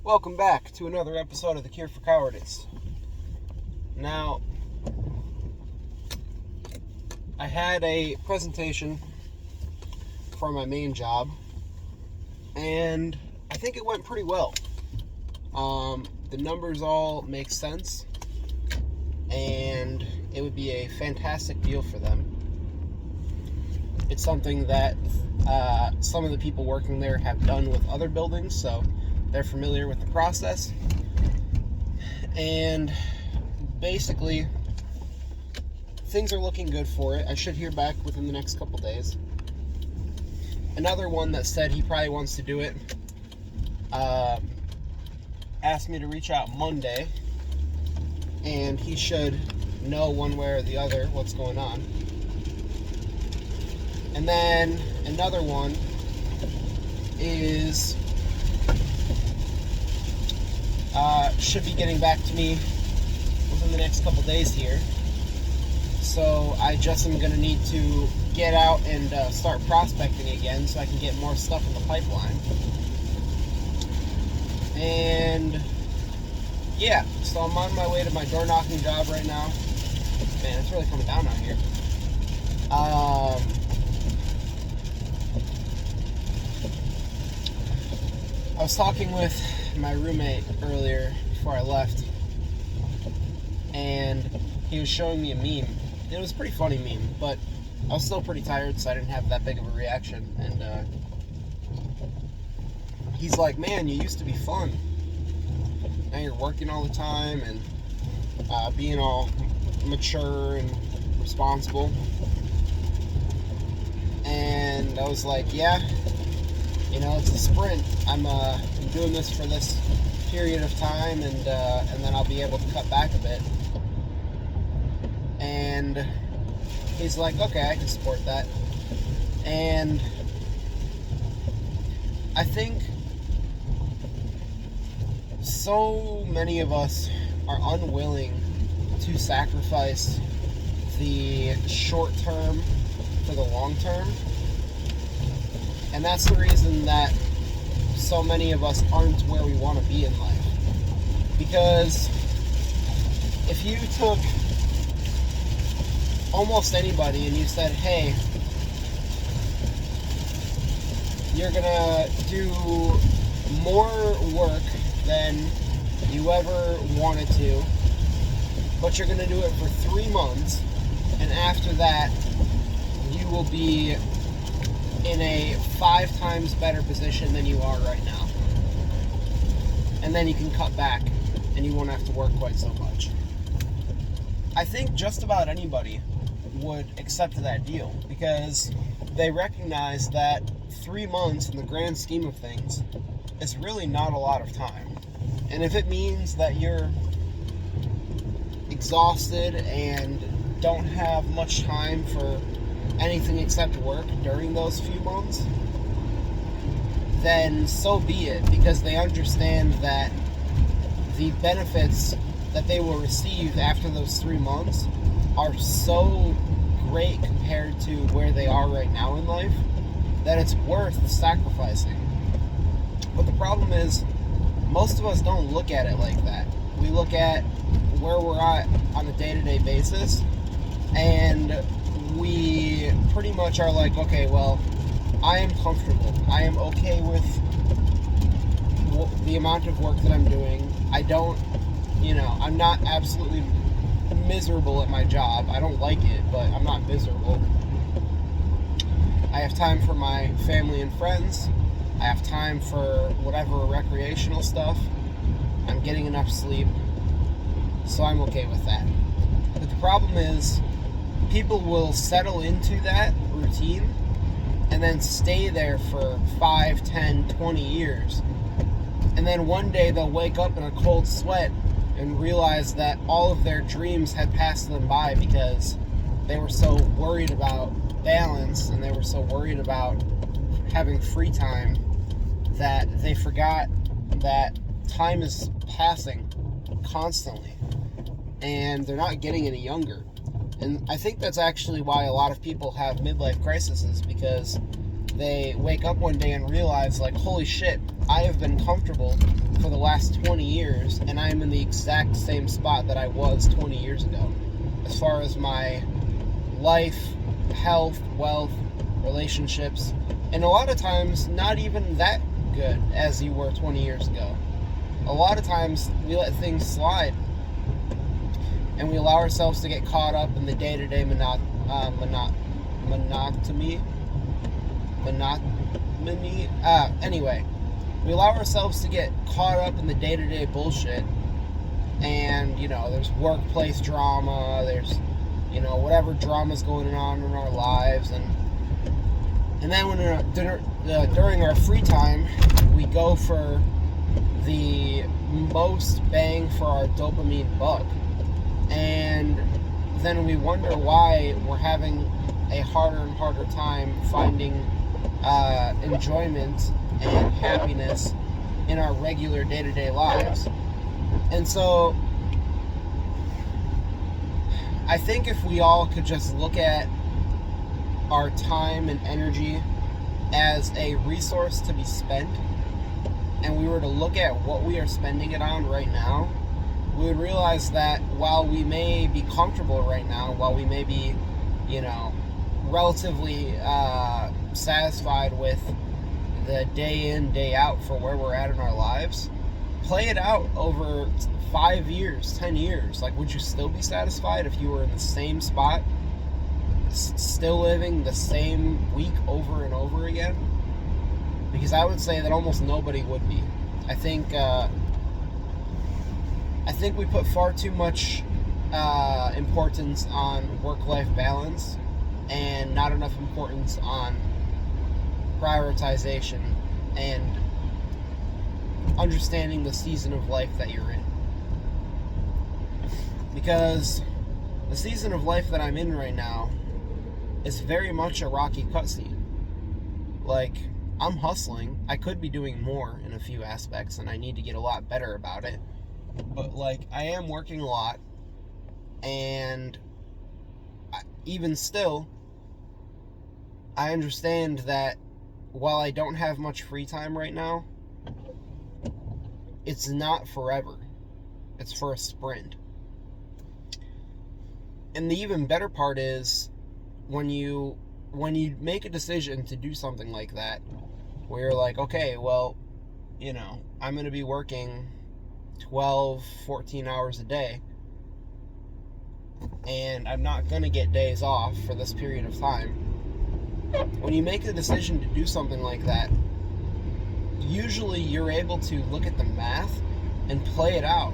Welcome back to another episode of The Cure for Cowardice. Now, I had a presentation for my main job, and I think it went pretty well. The numbers all make sense, and it would be a fantastic deal for them. It's something that some of the people working there have done with other buildings, so they're familiar with the process. And basically, things are looking good for it. I should hear back within the next couple days. Another one that said he probably wants to do it asked me to reach out Monday, and he should know one way or the other what's going on. And then another one is should be getting back to me within the next couple days here. So I just am going to need to get out and start prospecting again so I can get more stuff in the pipeline. And yeah, so I'm on my way to my door knocking job right now. Man, it's really coming down out here. I was talking with my roommate earlier before I left, and he was showing me a meme. It was a pretty funny meme, but I was still pretty tired, so I didn't have that big of a reaction. And he's like, "Man, you used to be fun. Now you're working all the time and being all mature and responsible." And I was like, "Yeah, you know, it's a sprint. I'm doing this for this period of time, and then I'll be able to cut back a bit." And he's like, "Okay, I can support that." And I think so many of us are unwilling to sacrifice the short term for the long term. And that's the reason that so many of us aren't where we want to be in life. Because if you took almost anybody and you said, "Hey, you're gonna do more work than you ever wanted to, but you're gonna do it for 3 months, and after that you will be in a 5 times better position than you are right now. And then you can cut back and you won't have to work quite so much." I think just about anybody would accept that deal, because they recognize that 3 months in the grand scheme of things is really not a lot of time. And if it means that you're exhausted and don't have much time for anything except work during those few months, then so be it, because they understand that the benefits that they will receive after those 3 months are so great compared to where they are right now in life that it's worth sacrificing. But the problem is, most of us don't look at it like that. We look at where we're at on a day-to-day basis, and we pretty much are like, "Okay, well, I am comfortable. I am okay with the amount of work that I'm doing. I don't, I'm not absolutely miserable at my job. I don't like it, but I'm not miserable. I have time for my family and friends. I have time for whatever recreational stuff. I'm getting enough sleep, so I'm okay with that." But the problem is, people will settle into that routine and then stay there for 5, 10, 20 years. And then one day they'll wake up in a cold sweat and realize that all of their dreams had passed them by because they were so worried about balance and they were so worried about having free time that they forgot that time is passing constantly and they're not getting any younger. And I think that's actually why a lot of people have midlife crises, because they wake up one day and realize, like, holy shit, I have been comfortable for the last 20 years, and I am in the exact same spot that I was 20 years ago, as far as my life, health, wealth, relationships, and a lot of times not even that good as you were 20 years ago. A lot of times we let things slide, and we allow ourselves to get caught up in the day-to-day anyway, we allow ourselves to get caught up in the day-to-day bullshit, and, you know, there's workplace drama, there's, you know, whatever drama's going on in our lives, and then when during our free time, we go for the most bang for our dopamine buck, and then we wonder why we're having a harder and harder time finding enjoyment and happiness in our regular day-to-day lives. And so I think if we all could just look at our time and energy as a resource to be spent, and we were to look at what we are spending it on right now, we would realize that while we may be comfortable right now, while we may be, you know, relatively satisfied with the day in, day out for where we're at in our lives, play it out over 5 years, 10 years. Like, would you still be satisfied if you were in the same spot, still living the same week over and over again? Because I would say that almost nobody would be. I think we put far too much importance on work-life balance and not enough importance on prioritization and understanding the season of life that you're in. Because the season of life that I'm in right now is very much a rocky cutscene. Like, I'm hustling. I could be doing more in a few aspects, and I need to get a lot better about it. But, like, I am working a lot, and even still, I understand that while I don't have much free time right now, it's not forever. It's for a sprint. And the even better part is when you make a decision to do something like that, where you're like, okay, well, you know, I'm going to be working 12, 14 hours a day, and I'm not going to get days off for this period of time. When you make a decision to do something like that, usually you're able to look at the math and play it out.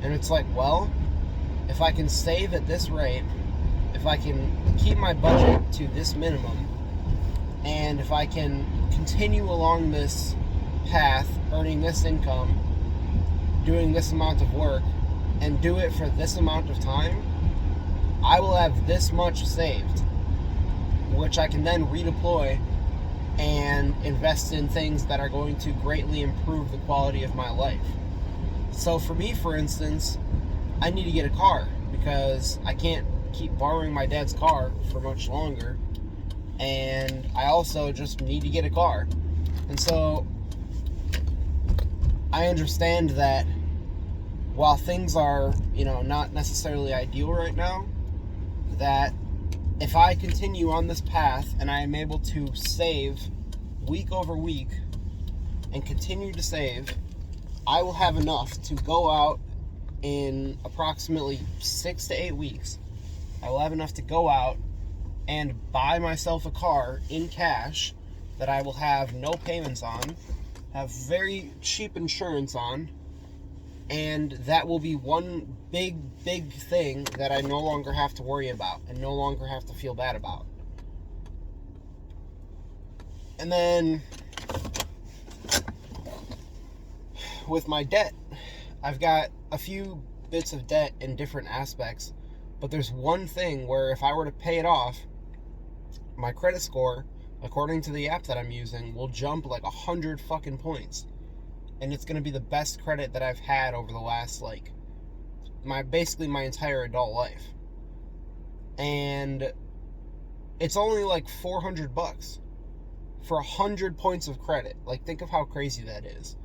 And it's like, well, if I can save at this rate, if I can keep my budget to this minimum, and if I can continue along this path, earning this income, doing this amount of work, and do it for this amount of time, I will have this much saved, which I can then redeploy and invest in things that are going to greatly improve the quality of my life. So for me, for instance, I need to get a car because I can't keep borrowing my dad's car for much longer, and I also just need to get a car. And so I understand that while things are, you know, not necessarily ideal right now, that if I continue on this path and I am able to save week over week and continue to save, I will have enough to go out in approximately 6 to 8 weeks. I will have enough to go out and buy myself a car in cash that I will have no payments on, have very cheap insurance on, and that will be one big thing that I no longer have to worry about and no longer have to feel bad about. And then with my debt, I've got a few bits of debt in different aspects, but there's one thing where if I were to pay it off, my credit score, according to the app that I'm using, will jump like 100 fucking points. And it's going to be the best credit that I've had over the last, like, basically my entire adult life. And it's only like $400 for 100 points of credit. Like, think of how crazy that is.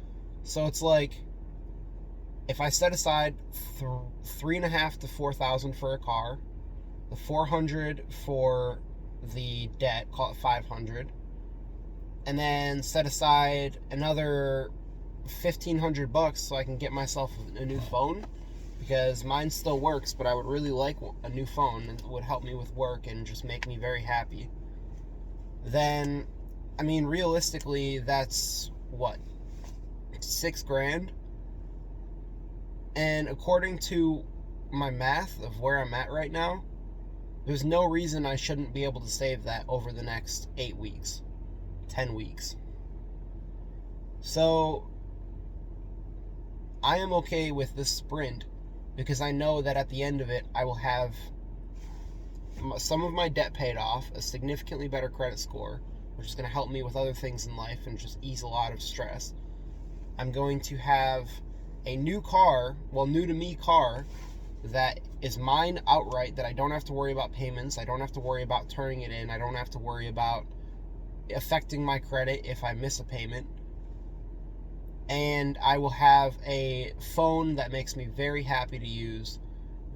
So it's like, if I set aside $3,500 to $4,000 for a car, the $400 for the debt, call it $500, and then set aside another $1,500 so I can get myself a new phone, because mine still works, but I would really like a new phone, and it would help me with work and just make me very happy. Then, I mean, realistically, that's what, $6,000? And according to my math of where I'm at right now, there's no reason I shouldn't be able to save that over the next 8 weeks, 10 weeks. So I am okay with this sprint, because I know that at the end of it, I will have some of my debt paid off, a significantly better credit score, which is going to help me with other things in life and just ease a lot of stress. I'm going to have a new car, new to me car, that is mine outright, that I don't have to worry about payments, I don't have to worry about turning it in, I don't have to worry about affecting my credit if I miss a payment. And I will have a phone that makes me very happy to use,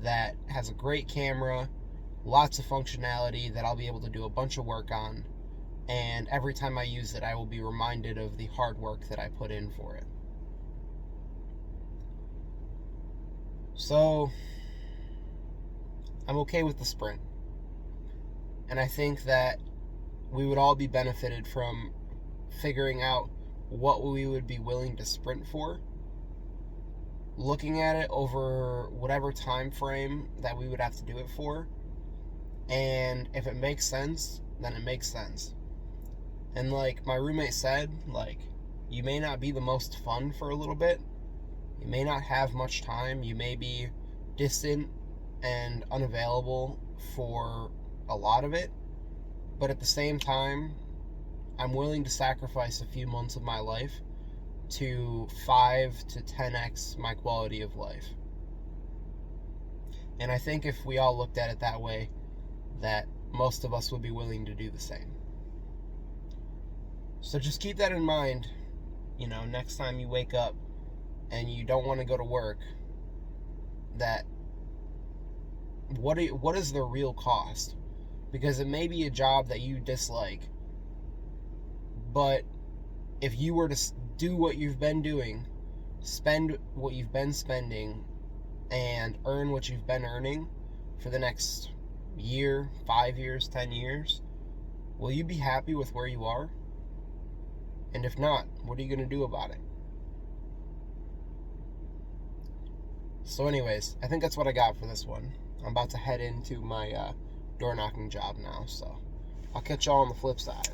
that has a great camera, lots of functionality that I'll be able to do a bunch of work on, and every time I use it, I will be reminded of the hard work that I put in for it. So I'm okay with the sprint, and I think that we would all be benefited from figuring out what we would be willing to sprint for, looking at it over whatever time frame that we would have to do it for, and if it makes sense, then it makes sense. And like my roommate said, like, you may not be the most fun for a little bit, you may not have much time, you may be distant and unavailable for a lot of it, but at the same time, I'm willing to sacrifice a few months of my life to 5 to 10x my quality of life. And I think if we all looked at it that way, that most of us would be willing to do the same. So just keep that in mind, next time you wake up and you don't want to go to work, that what is the real cost? Because it may be a job that you dislike, but if you were to do what you've been doing, spend what you've been spending, and earn what you've been earning for the next year, 5 years, 10 years, will you be happy with where you are? And if not, what are you going to do about it? So anyways, I think that's what I got for this one. I'm about to head into my door knocking job now, so I'll catch y'all on the flip side.